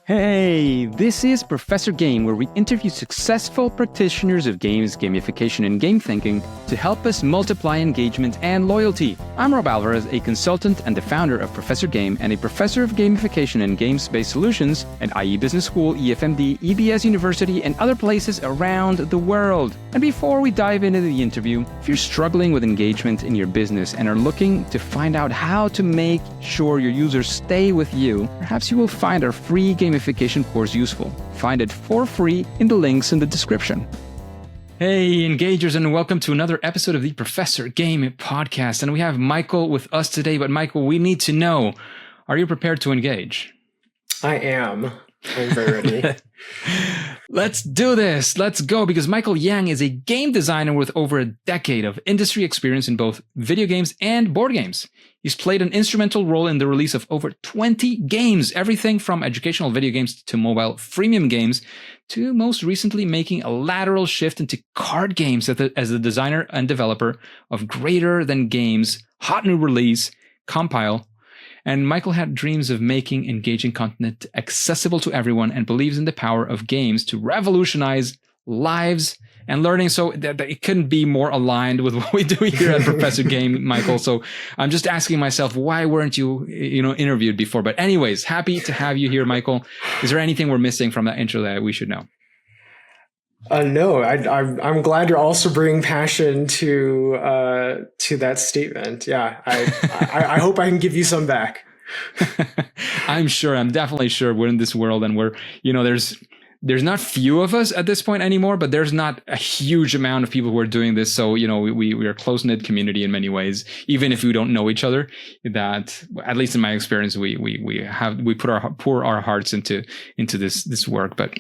Hey, this is Professor Game, where we interview successful practitioners of games, gamification, and game thinking to help us multiply engagement and loyalty. I'm Rob Alvarez, a consultant and the founder of Professor Game and a professor of gamification and games-based solutions at IE Business School, EFMD, EBS University, and other places around the world. And before we dive into the interview, if you're struggling with engagement in your business and are looking to find out how to make sure your users stay with you, perhaps you will find our free gamification course useful. Find it for free in the links in the description. Hey, engagers, and welcome to another episode of the Professor Game podcast. And we have Michael with us today. But Michael, we need to know, are you prepared to engage? I am. I'm very ready. Let's do this. Let's go. Because Michael Yang is a game designer with over a decade of industry experience in both video games and board games. He's played an instrumental role in the release of over 20 games, everything from educational video games to mobile freemium games, to most recently making a lateral shift into card games as the designer and developer of Greater Than Games, hot new release, Compile. And Michael had dreams of making engaging content accessible to everyone and believes in the power of games to revolutionize lives and learning. So that it couldn't be more aligned with what we do here at Professor Game, Michael. So I'm just asking myself, why weren't you interviewed before? But anyways, happy to have you here, Michael. Is there anything we're missing from that intro that we should know? No, I'm glad you're also bringing passion to that statement. Yeah, I hope I can give you some back. I'm definitely sure we're in this world, and we're, there's not few of us at this point anymore, but there's not a huge amount of people who are doing this. So, we are a close-knit community in many ways, even if we don't know each other. That, at least in my experience, we pour our hearts into this work. But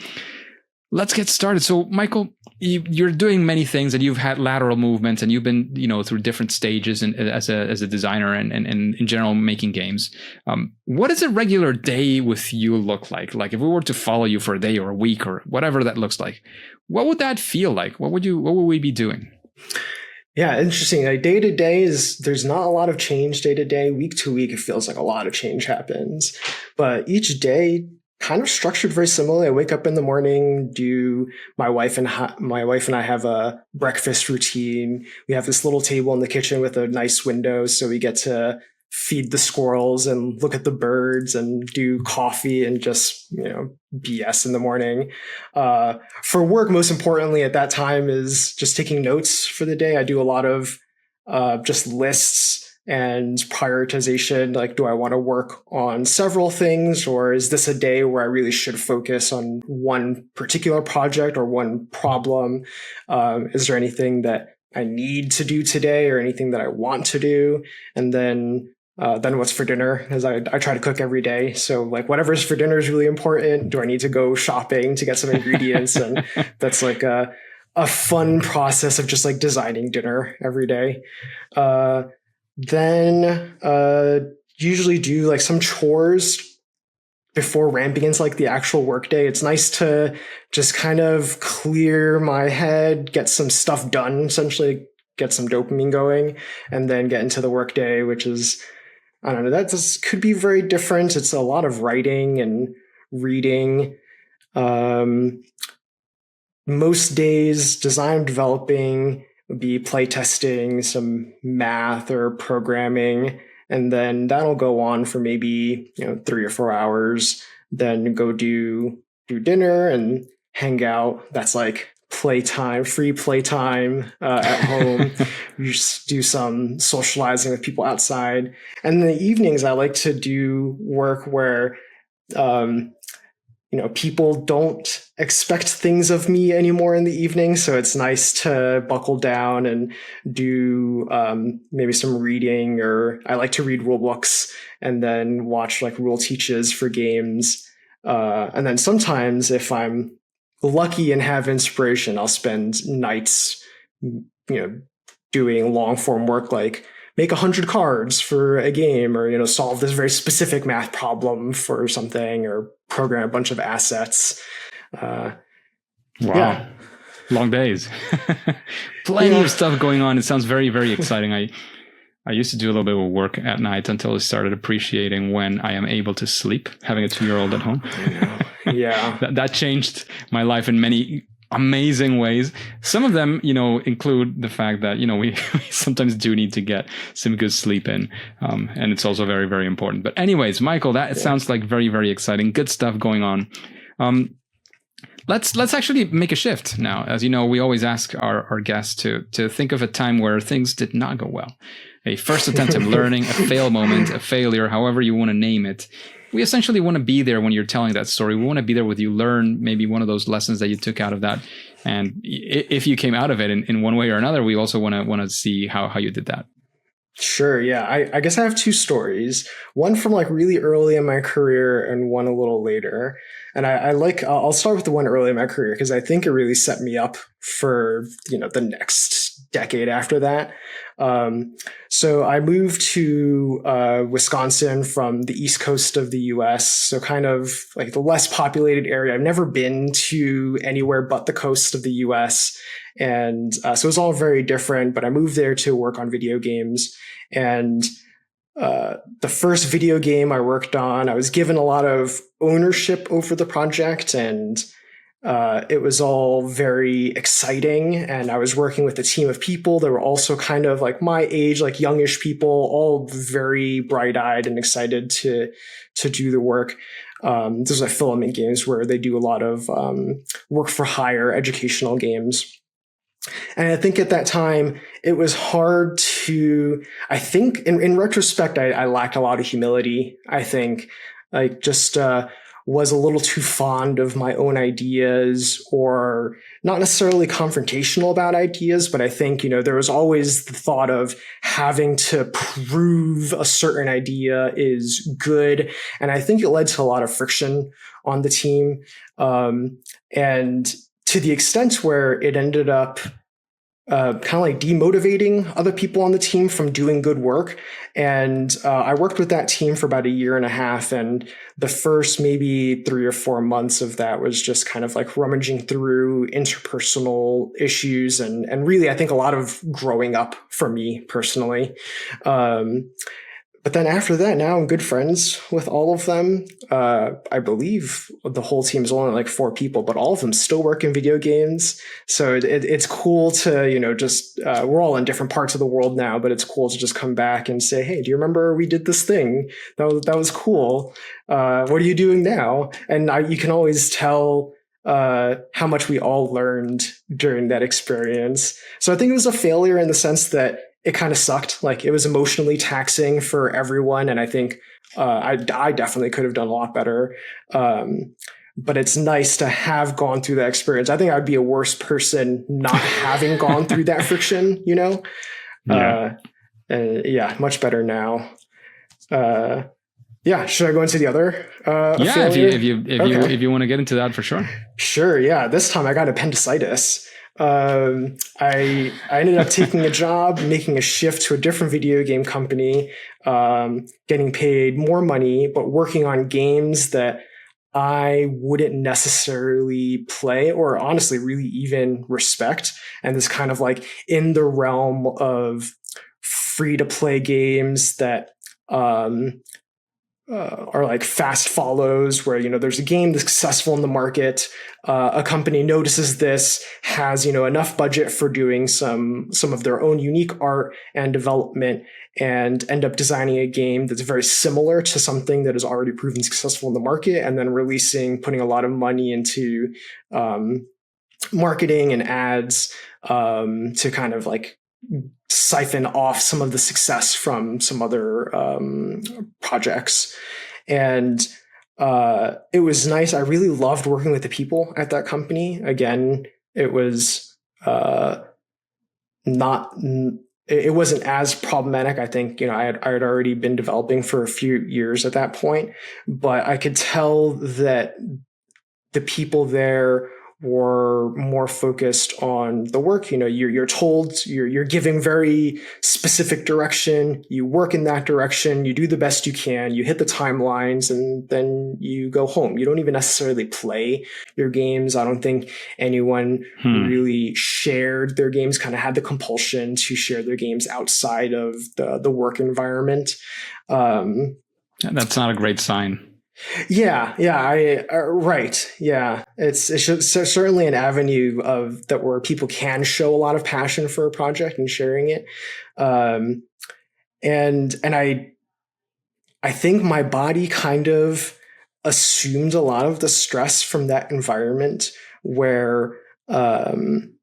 let's get started. So, Michael, you're doing many things, and you've had lateral movements, and you've been, through different stages and as a designer and in general making games. What does a regular day with you look like? Like, if we were to follow you for a day or a week or whatever that looks like, what would that feel like? What would we be doing? Yeah, interesting. Like day to day there's not a lot of change day to day. Week to week, it feels like a lot of change happens, but each day kind of structured very similarly. I wake up in the morning, my wife and I have a breakfast routine. We have this little table in the kitchen with a nice window, so we get to feed the squirrels and look at the birds and do coffee and just, BS in the morning. For work, most importantly at that time is just taking notes for the day. I do a lot of just lists and prioritization. Like, do I want to work on several things, or is this a day where I really should focus on one particular project or one problem? Is there anything that I need to do today or anything that I want to do? And then what's for dinner? As I try to cook every day. So like whatever's for dinner is really important. Do I need to go shopping to get some ingredients? And that's like a fun process of just like designing dinner every day. Then usually do like some chores before ramping into like the actual workday. It's nice to just kind of clear my head, get some stuff done, essentially get some dopamine going, and then get into the workday, which is, I don't know, that just could be very different. It's a lot of writing and reading. Most days, design developing would be playtesting, some math or programming, and then that'll go on for maybe 3 or 4 hours. Then go do dinner and hang out. That's like playtime, free playtime at home. You just do some socializing with people outside. And in the evenings, I like to do work where people don't expect things of me anymore in the evening. So it's nice to buckle down and do maybe some reading, or I like to read rule books and then watch like rule teaches for games. And then sometimes if I'm lucky and have inspiration, I'll spend nights, doing long form work like make 100 cards for a game, or, solve this very specific math problem for something, or program a bunch of assets. Wow. Yeah. Long days. Plenty of stuff going on. It sounds very, very exciting. I used to do a little bit of work at night until I started appreciating when I am able to sleep, having a 2-year-old at home. Yeah. That changed my life in many amazing ways. Some of them, include the fact that, we sometimes do need to get some good sleep in. And it's also very, very important. But anyways, Michael, it sounds like very, very exciting. Good stuff going on. Let's actually make a shift now. As you know, we always ask our guests to think of a time where things did not go well. A first attempt at learning, a fail moment, a failure, however you want to name it. We essentially want to be there when you're telling that story. We want to be there with you, learn maybe one of those lessons that you took out of that. And if you came out of it in one way or another, we also want to see how you did that. Sure. Yeah. I guess I have two stories, one from like really early in my career and one a little later. And I'll start with the one early in my career because I think it really set me up for, the next decade after that. So I moved to Wisconsin from the East Coast of the US. So kind of like the less populated area. I've never been to anywhere but the coast of the US. And so it was all very different, but I moved there to work on video games. And the first video game I worked on, I was given a lot of ownership over the project, and it was all very exciting. And I was working with a team of people that were also kind of like my age, like youngish people, all very bright-eyed and excited to do the work. This is like Filament Games, where they do a lot of work for hire educational games. And I think at that time, it was hard I think in retrospect, I lacked a lot of humility. I think I just was a little too fond of my own ideas, or not necessarily confrontational about ideas, but I think, there was always the thought of having to prove a certain idea is good. And I think it led to a lot of friction on the team. And to the extent where it ended up kind of like demotivating other people on the team from doing good work. And I worked with that team for about a year and a half. And the first maybe 3 or 4 months of that was just kind of like rummaging through interpersonal issues and really, I think a lot of growing up for me personally. But then after that, now I'm good friends with all of them. I believe the whole team is only like 4 people, but all of them still work in video games. So it's cool to, just, we're all in different parts of the world now, but it's cool to just come back and say, hey, do you remember we did this thing? That was cool. What are you doing now? And you can always tell how much we all learned during that experience. So I think it was a failure in the sense that it kind of sucked. Like, it was emotionally taxing for everyone. And I think I definitely could have done a lot better. But it's nice to have gone through that experience. I think I'd be a worse person not having gone through that friction, Yeah. Yeah, much better now. Yeah, should I go into the other? Yeah, if you want to get into that, for sure. Sure. Yeah, this time I got appendicitis. I ended up taking a job, making a shift to a different video game company, getting paid more money, but working on games that I wouldn't necessarily play or honestly really even respect. And this kind of like in the realm of free to play games that are like fast follows where, there's a game that's successful in the market. A company notices this, has, enough budget for doing some of their own unique art and development, and end up designing a game that's very similar to something that is already proven successful in the market, and then putting a lot of money into marketing and ads to kind of like siphon off some of the success from some other projects. And it was nice. I really loved working with the people at that company. Again, it was it wasn't as problematic. I think, I had already been developing for a few years at that point, but I could tell that the people there were more focused on the work. You're told, you're giving very specific direction. You work in that direction. You do the best you can. You hit the timelines, and then you go home. You don't even necessarily play your games. I don't think anyone really shared their games, kind of had the compulsion to share their games outside of the work environment. That's not a great sign. Right. Yeah, it's certainly an avenue of that where people can show a lot of passion for a project and sharing it. Um, and I think my body kind of assumed a lot of the stress from that environment where um,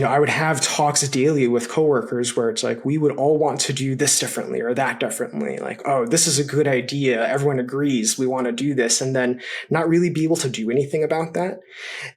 I would have talks daily with coworkers where it's like, we would all want to do this differently or that differently. Like, oh, this is a good idea. Everyone agrees we want to do this. And then not really be able to do anything about that.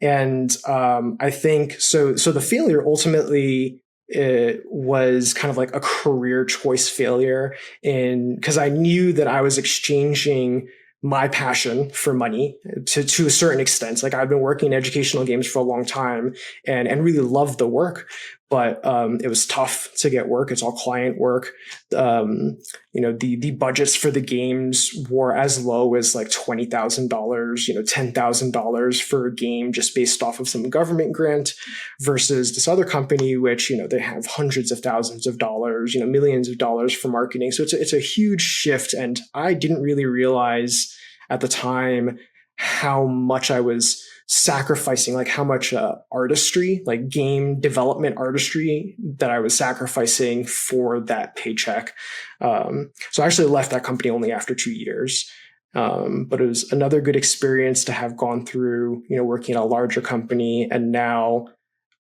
And I think so the failure ultimately it was kind of like a career choice failure because I knew that I was exchanging my passion for money to a certain extent. Like I've been working in educational games for a long time and really loved the work, but it was tough to get work. It's all client work. The budgets for the games were as low as like $20,000, $10,000 for a game just based off of some government grant versus this other company, which, they have hundreds of thousands of dollars, millions of dollars for marketing. So it's a huge shift. And I didn't really realize at the time how much I was sacrificing, like how much artistry, like game development artistry that I was sacrificing for that paycheck. So I actually left that company only after 2 years. But it was another good experience to have gone through, working in a larger company. And now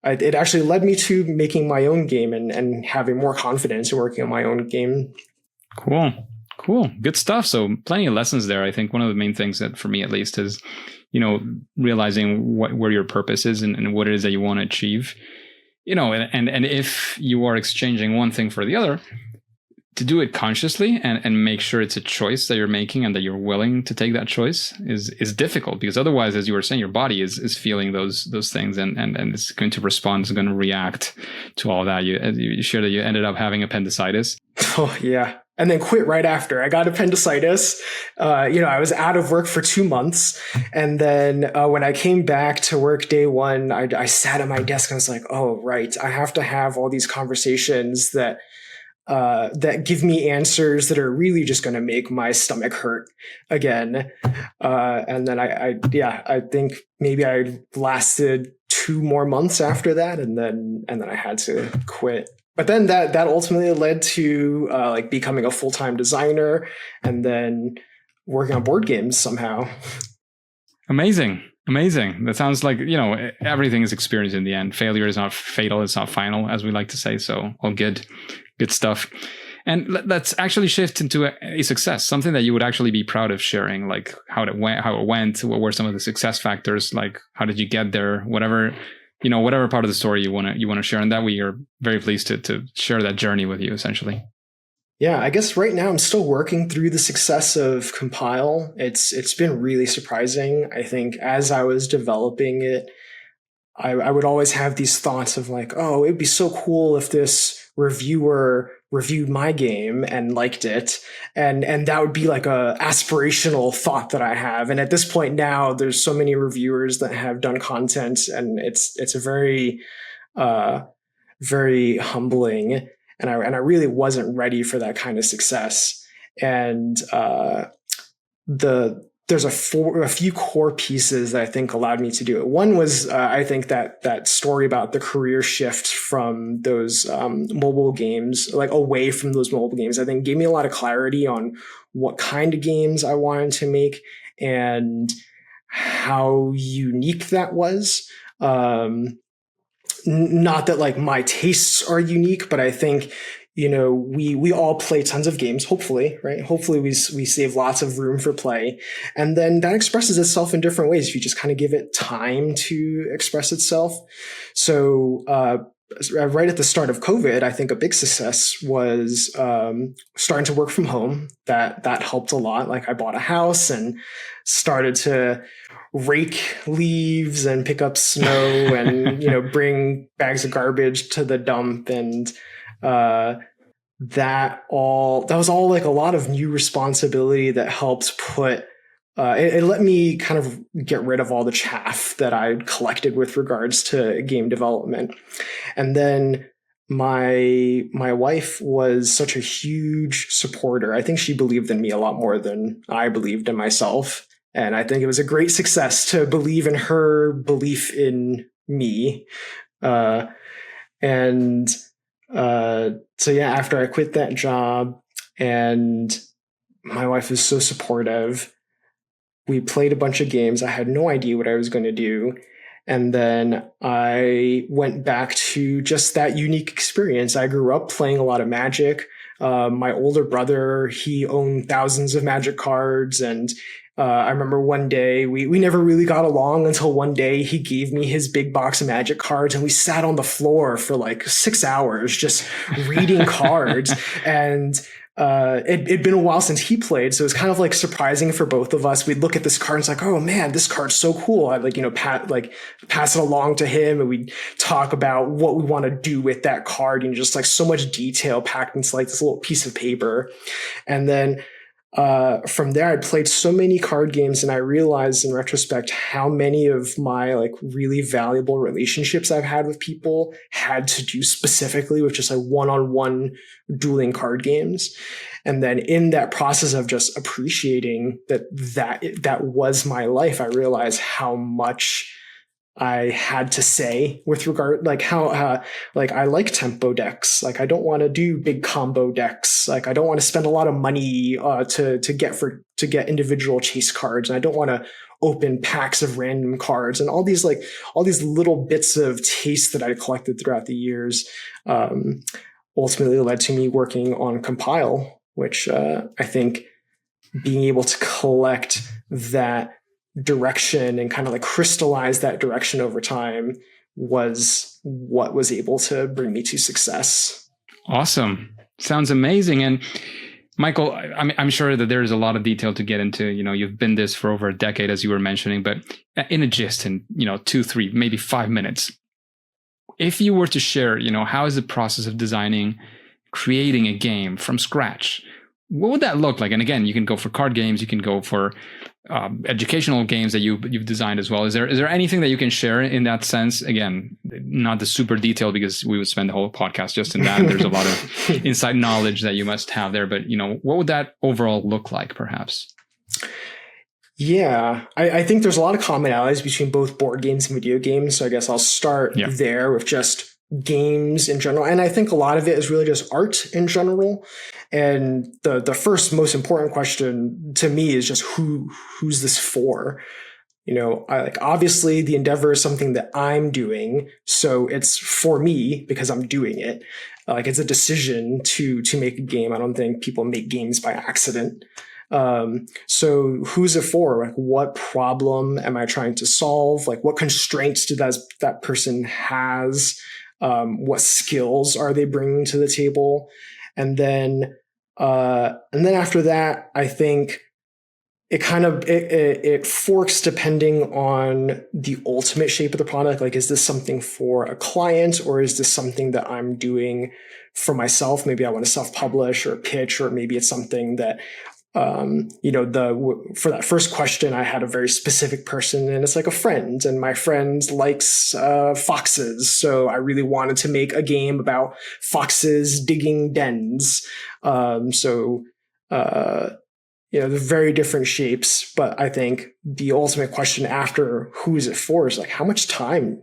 it actually led me to making my own game and having more confidence in working on my own game. Cool. Good stuff. So plenty of lessons there. I think one of the main things that for me at least is, realizing where your purpose is and what it is that you want to achieve, and if you are exchanging one thing for the other, to do it consciously and make sure it's a choice that you're making and that you're willing to take that choice is difficult, because otherwise, as you were saying, your body is feeling those things and it's going to respond, it's going to react to all that. You shared that you ended up having appendicitis. Oh yeah. And then quit right after. I got appendicitis. I was out of work for 2 months. And then when I came back to work day one, I sat at my desk and I was like, oh, right. I have to have all these conversations that give me answers that are really just going to make my stomach hurt again. And then I think maybe I lasted 2 more months after that. And then I had to quit. But then that ultimately led to becoming a full-time designer and then working on board games somehow. Amazing. That sounds like, everything is experience in the end. Failure is not fatal. It's not final, as we like to say. So all good stuff. And let's actually shift into a success, something that you would actually be proud of sharing, like how it went, what were some of the success factors, like how did you get there, whatever part of the story you want to share. And that we are very pleased to share that journey with you, essentially. Yeah, I guess right now I'm still working through the success of Compile. It's been really surprising. I think as I was developing it, I would always have these thoughts of like, oh, it'd be so cool if this reviewer reviewed my game and liked it. And that would be like a aspirational thought that I have. And at this point now, there's so many reviewers that have done content, and it's a very, very humbling. And I really wasn't ready for that kind of success. And there's a few core pieces that I think allowed me to do it. One was, I think that story about the career shift from those mobile games, like away from those mobile games, I think gave me a lot of clarity on what kind of games I wanted to make and how unique that was. Not that like my tastes are unique, but I think, we all play tons of games, hopefully, right? Hopefully we save lots of room for play. And then that expresses itself in different ways if you just kind of give it time to express itself. So, right at the start of COVID, I think a big success was starting to work from home. That helped a lot. Like I bought a house and started to rake leaves and pick up snow and bring bags of garbage to the dump, and that was all like a lot of new responsibility that helped put it let me kind of get rid of all the chaff that I'd collected with regards to game development. And then my wife was such a huge supporter. I think she believed in me a lot more than I believed in myself. And I think it was a great success to believe in her belief in me. Uh, and so yeah, after I quit that job, and my wife was so supportive, we played a bunch of games. I had no idea what I was going to do. And then I went back to just that unique experience. I grew up playing a lot of Magic. My older brother, he owned thousands of Magic cards. And I remember one day, we never really got along until one day he gave me his big box of Magic cards, and we sat on the floor for like 6 hours just reading cards. And it'd been a while since he played, so it was kind of like surprising for both of us. We'd look at this card and it's like, oh man, this card's so cool. I'd pass it along to him, and we'd talk about what we want to do with that card, just like so much detail packed into like this little piece of paper. And then from there, I played so many card games, and I realized in retrospect how many of my like really valuable relationships I've had with people had to do specifically with just like one-on-one dueling card games. And then in that process of just appreciating that was my life, I realized how much I had to say with regard, like how, like I like tempo decks. Like I don't want to do big combo decks. Like I don't want to spend a lot of money to get individual chase cards. And I don't want to open packs of random cards, and all these little bits of taste that I collected throughout the years ultimately led to me working on Compile, which I think being able to collect that direction and kind of like crystallize that direction over time was what was able to bring me to success. Awesome. Sounds amazing. And Michael, I'm sure that there's a lot of detail to get into. You've been this for over a decade, as you were mentioning, but in a gist, in 2, 3, maybe 5 minutes, if you were to share, how is the process of creating a game from scratch? What would that look like? And again, you can go for card games, you can go for educational games that you've designed as well. Is there anything that you can share in that sense? Again, not the super detail, because we would spend the whole podcast just in that. There's a lot of inside knowledge that you must have there, but what would that overall look like, perhaps? Yeah, I think there's a lot of commonalities between both board games and video games. So I guess I'll start there with just games in general. And I think a lot of it is really just art in general. And the first most important question to me is just who's this for? Obviously the endeavor is something that I'm doing, so it's for me because I'm doing it. It's a decision to make a game. I don't think people make games by accident. So who's it for? Like, what problem am I trying to solve? Like, what constraints that person has? What skills are they bringing to the table? And then after that, I think it forks depending on the ultimate shape of the product. Like, is this something for a client, or is this something that I'm doing for myself? Maybe I want to self-publish or pitch, or maybe it's something that for that first question, I had a very specific person, and it's like a friend, and my friend likes foxes. So I really wanted to make a game about foxes digging dens. They're very different shapes, but I think the ultimate question after who is it for is like, how much time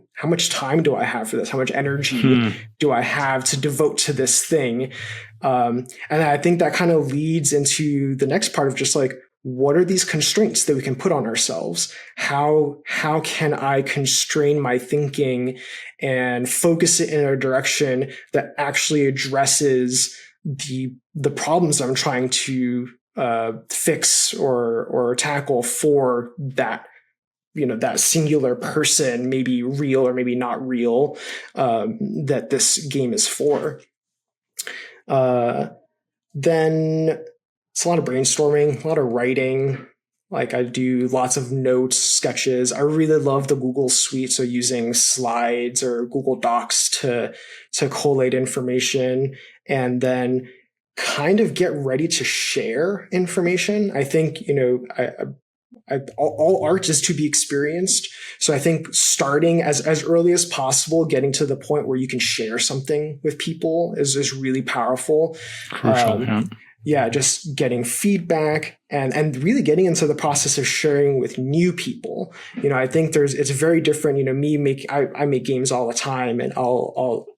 do I have for this? How much energy do I have to devote to this thing? And I think that kind of leads into the next part of just like, what are these constraints that we can put on ourselves? How can I constrain my thinking and focus it in a direction that actually addresses the problems I'm trying to fix or tackle for that, that singular person, maybe real or maybe not real, that this game is for. Then it's a lot of brainstorming, a lot of writing. Like, I do lots of notes, sketches. I really love the Google Suite. So using slides or Google Docs to collate information, and then kind of get ready to share information. I think, all art is to be experienced. So I think starting as early as possible, getting to the point where you can share something with people is really powerful. Crucial. Yeah, just getting feedback and really getting into the process of sharing with new people. I think it's very different. I make games all the time, and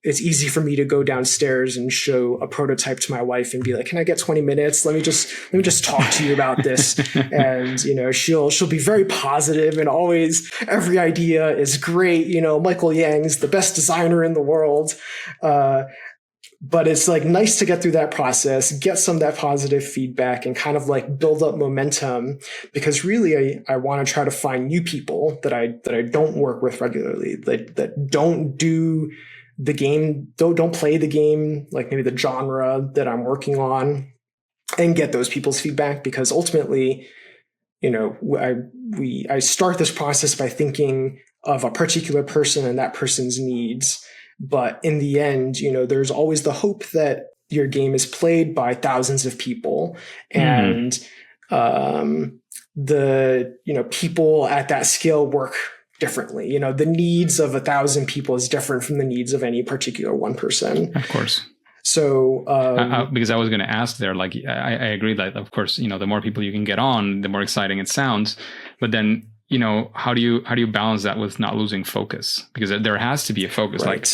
it's easy for me to go downstairs and show a prototype to my wife and be like, "Can I get 20 minutes? Let me just talk to you about this." And she'll be very positive, and always every idea is great. Michael Yang's the best designer in the world. But it's like nice to get through that process, get some of that positive feedback, and kind of like build up momentum, because really I want to try to find new people that I don't work with regularly, that don't do the game, don't play the game, like maybe the genre that I'm working on, and get those people's feedback. Because ultimately, I start this process by thinking of a particular person and that person's needs. But in the end, there's always the hope that your game is played by thousands of people, and the people at that scale work differently. The needs of 1,000 people is different from the needs of any particular one person. Of course. So, because I was going to ask there, like, I agree that, of course, the more people you can get on, the more exciting it sounds. But then, how do you balance that with not losing focus? Because there has to be a focus. Right. Like,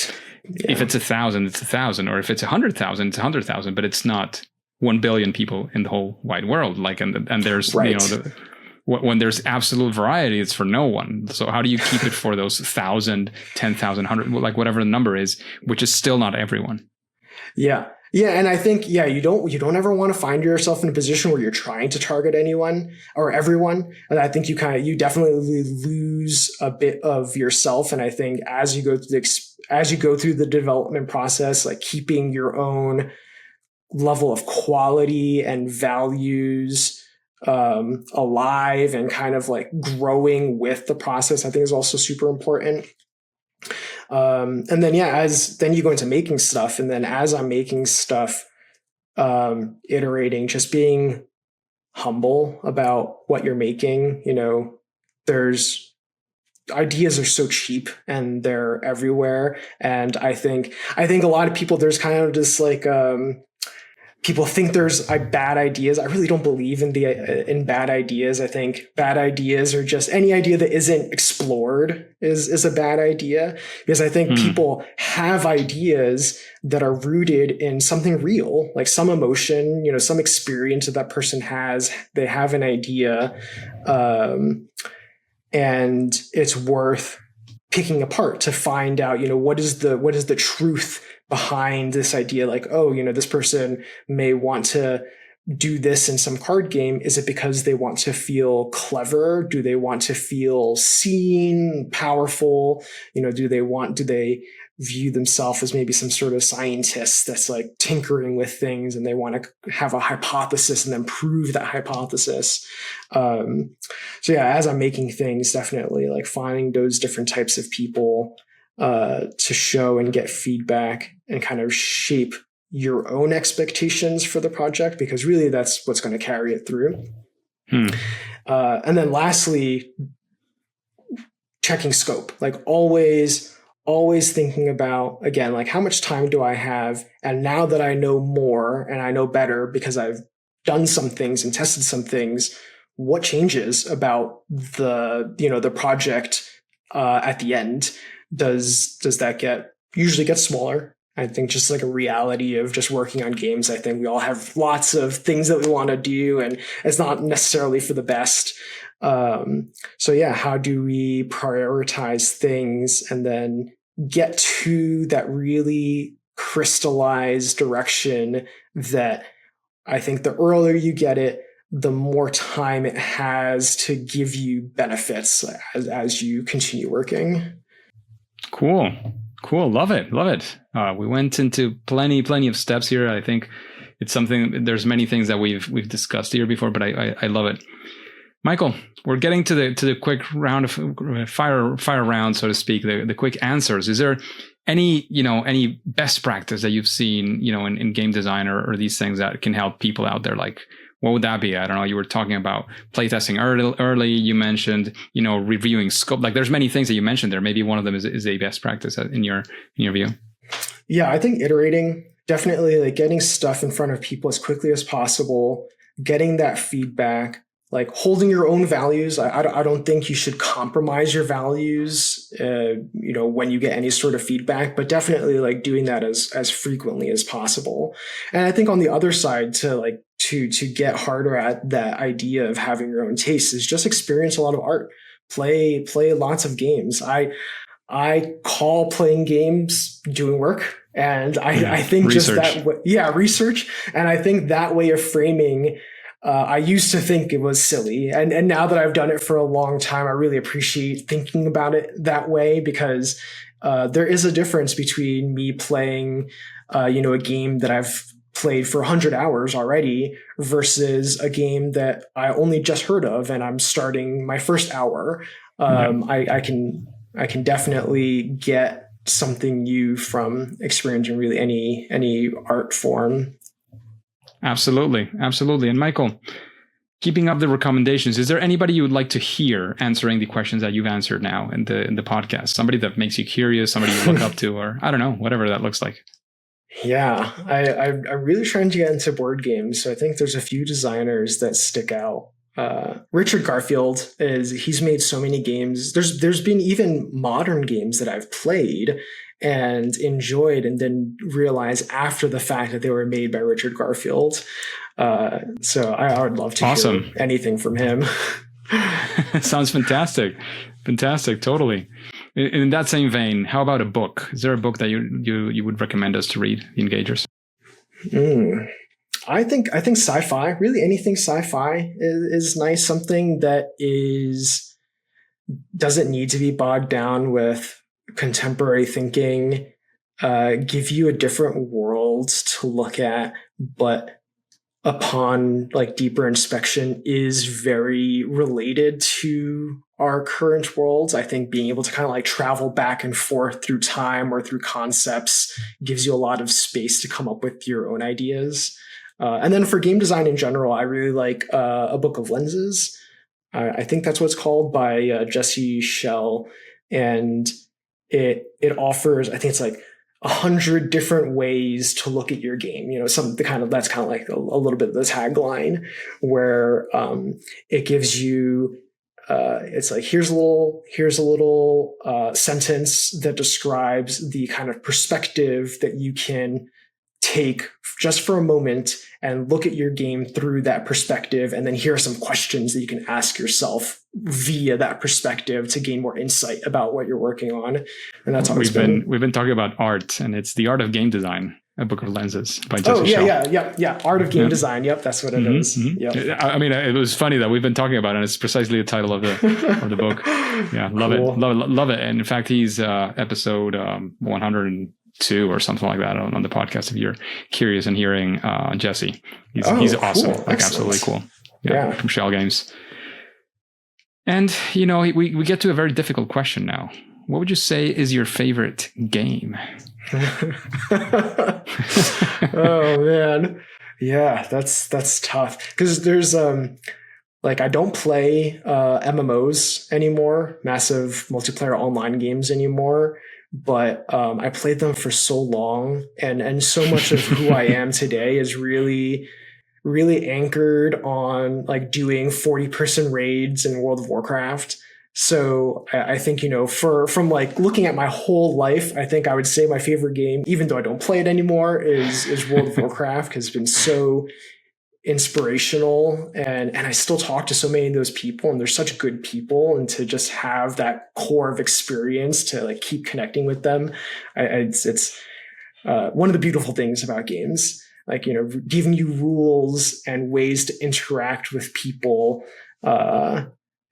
if it's 1,000, it's 1,000, or if it's 100,000, it's 100,000. But it's not 1 billion people in the whole wide world. Like, and there's right. When there's absolute variety, it's for no one. So how do you keep it for those 1,000, 10,000, 100, like whatever the number is, which is still not everyone? Yeah. Yeah. And I think, you don't ever want to find yourself in a position where you're trying to target anyone or everyone. And I think you definitely lose a bit of yourself. And I think as you go through the development process, like keeping your own level of quality and values alive and kind of like growing with the process, I think is also super important. And then, then you go into making stuff. And then as I'm making stuff, iterating, just being humble about what you're making. There's ideas are so cheap and they're everywhere. And I think a lot of people, there's kind of this like, people think there's bad ideas. I really don't believe in bad ideas. I think bad ideas are just any idea that isn't explored is a bad idea, because I think people have ideas that are rooted in something real, like some emotion, some experience that person has. They have an idea, and it's worth picking apart to find out, what is the truth behind this idea. Like, this person may want to do this in some card game. Is it because they want to feel clever? Do they want to feel seen, powerful? Do they view themselves as maybe some sort of scientist that's like tinkering with things, and they want to have a hypothesis and then prove that hypothesis? As I'm making things, definitely like finding those different types of people to show and get feedback and kind of shape your own expectations for the project, because really that's what's going to carry it through. And then lastly, checking scope, like always thinking about, again, like how much time do I have? And now that I know more and I know better because I've done some things and tested some things, what changes about the project at the end? Does that usually get smaller? I think just like a reality of just working on games. I think we all have lots of things that we want to do, and it's not necessarily for the best. How do we prioritize things and then get to that really crystallized direction that I think the earlier you get it, the more time it has to give you benefits as you continue working. Cool. Love it. We went into plenty of steps here. I think it's something, there's many things that we've discussed here before, but I love it. Michael, we're getting to the quick round of fire round, so to speak, the quick answers. Is there any best practice that you've seen, in game design or these things that can help people out there? Like, what would that be? I don't know. You were talking about playtesting early. You mentioned, reviewing scope. Like there's many things that you mentioned there. Maybe one of them is a best practice in your view. Yeah, I think iterating, definitely like getting stuff in front of people as quickly as possible, getting that feedback, like holding your own values. I don't think you should compromise your values, when you get any sort of feedback, but definitely like doing that as frequently as possible. And I think on the other side, to get harder at that idea of having your own taste is just experience a lot of art, play lots of games. I call playing games doing work. And I think research. Just that, research. And I think that way of framing, I used to think it was silly. And now that I've done it for a long time, I really appreciate thinking about it that way, because there is a difference between me playing, a game that I've played for 100 hours already versus a game that I only just heard of and I'm starting my first hour. I can definitely get something new from experiencing really any art form. Absolutely. And Michael, keeping up the recommendations, is there anybody you would like to hear answering the questions that you've answered now in the podcast? Somebody that makes you curious, somebody you look up to, or I don't know, whatever that looks like. Yeah, I'm really trying to get into board games. So I think there's a few designers that stick out. Richard Garfield he's made so many games. There's been even modern games that I've played and enjoyed and then realized after the fact that they were made by Richard Garfield. So I would love to hear anything from him. Sounds fantastic. Totally. In that same vein, how about a book? Is there a book that you would recommend us to read, the Engagers? I think sci-fi, really anything sci-fi is nice. Something that doesn't need to be bogged down with contemporary thinking, give you a different world to look at, but upon like deeper inspection is very related to our current worlds. I think being able to kind of like travel back and forth through time or through concepts gives you a lot of space to come up with your own ideas. And then for game design in general, I really like A Book of Lenses. I think that's what it's called, by Jesse Schell. And it offers, I think it's like 100 different ways to look at your game. That's kind of like a little bit of the tagline, where it gives you it's like here's a little sentence that describes the kind of perspective that you can take just for a moment and look at your game through that perspective. And then here are some questions that you can ask yourself via that perspective to gain more insight about what you're working on. And that's always we've been talking about art, and it's The Art of Game Design, A Book of Lenses by Jesse Schell. Yeah. Art of Game Design. Yep. That's what it is. Yep. I mean, it was funny that we've been talking about it, and it's precisely the title of the book. Yeah. Love it. And in fact, he's episode 102 or something like that on the podcast, if you're curious in hearing Jesse. He's awesome. Cool. Like absolutely cool. Yeah. From Shell Games. And, we get to a very difficult question now. What would you say is your favorite game? Oh, man. Yeah, that's tough. Because there's, I don't play MMOs anymore, massive multiplayer online games anymore. But I played them for so long, and so much of who I am today is really, really anchored on like doing 40-person raids in World of Warcraft. So I think, from like looking at my whole life, I think I would say my favorite game, even though I don't play it anymore, is World of Warcraft, because it's been so inspirational, and I still talk to so many of those people, and they're such good people, and to just have that core of experience to like keep connecting with them, it's one of the beautiful things about games, like giving you rules and ways to interact with people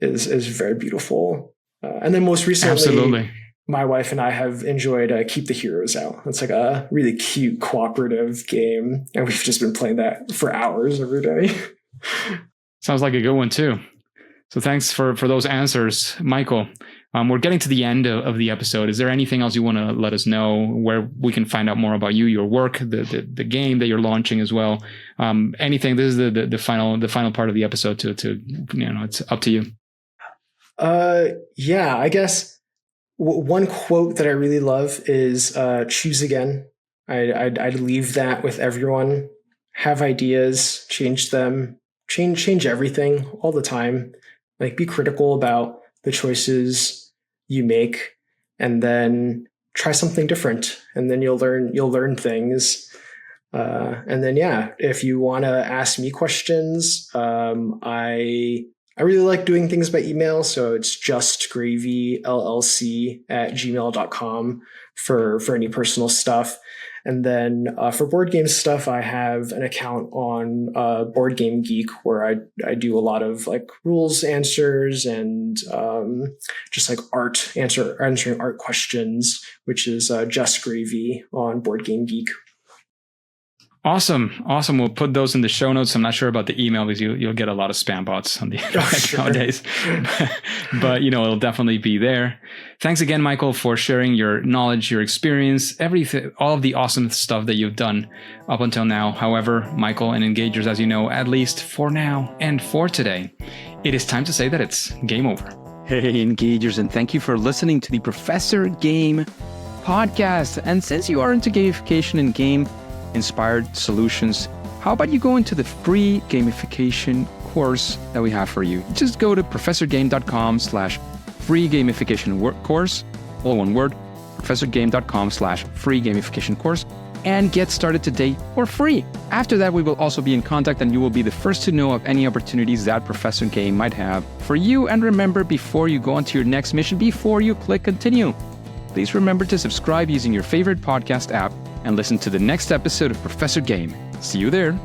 is very beautiful. And then most recently, absolutely, my wife and I have enjoyed Keep the Heroes Out. It's like a really cute cooperative game, and we've just been playing that for hours every day. Sounds like a good one too. So thanks for those answers, Michael. We're getting to the end of the episode. Is there anything else you want to let us know, where we can find out more about you, your work, the game that you're launching as well? Anything? This is the final part of the episode. To it's up to you. Yeah, I guess one quote that I really love is choose again. I'd leave that with everyone. Have ideas, change them, change everything all the time. Like, be critical about the choices you make, and then try something different, and then you'll learn things. And then, yeah, if you want to ask me questions, I really like doing things by email. So it's justgravyllc@gmail.com for any personal stuff. And then for board game stuff, I have an account on Board Game Geek where I do a lot of like rules answers and just like answering art questions, which is Just Gravy on Board Game Geek. Awesome. We'll put those in the show notes. I'm not sure about the email because you'll get a lot of spam bots on the internet nowadays, but it'll definitely be there. Thanks again, Michael, for sharing your knowledge, your experience, everything, all of the awesome stuff that you've done up until now. However, Michael and Engagers, as you know, at least for now and for today, it is time to say that it's game over. Hey, Engagers, and thank you for listening to the Professor Game podcast. And since you are into gamification and game inspired solutions, how about you go into the free gamification course that we have for you? Just go to professorgame.com/free gamification course, all one word, professorgame.com/free gamification course, and get started today for free. After that, we will also be in contact, and you will be the first to know of any opportunities that Professor Game might have for you. And remember, before you go on to your next mission, before you click continue, please remember to subscribe using your favorite podcast app and listen to the next episode of Professor Game. See you there.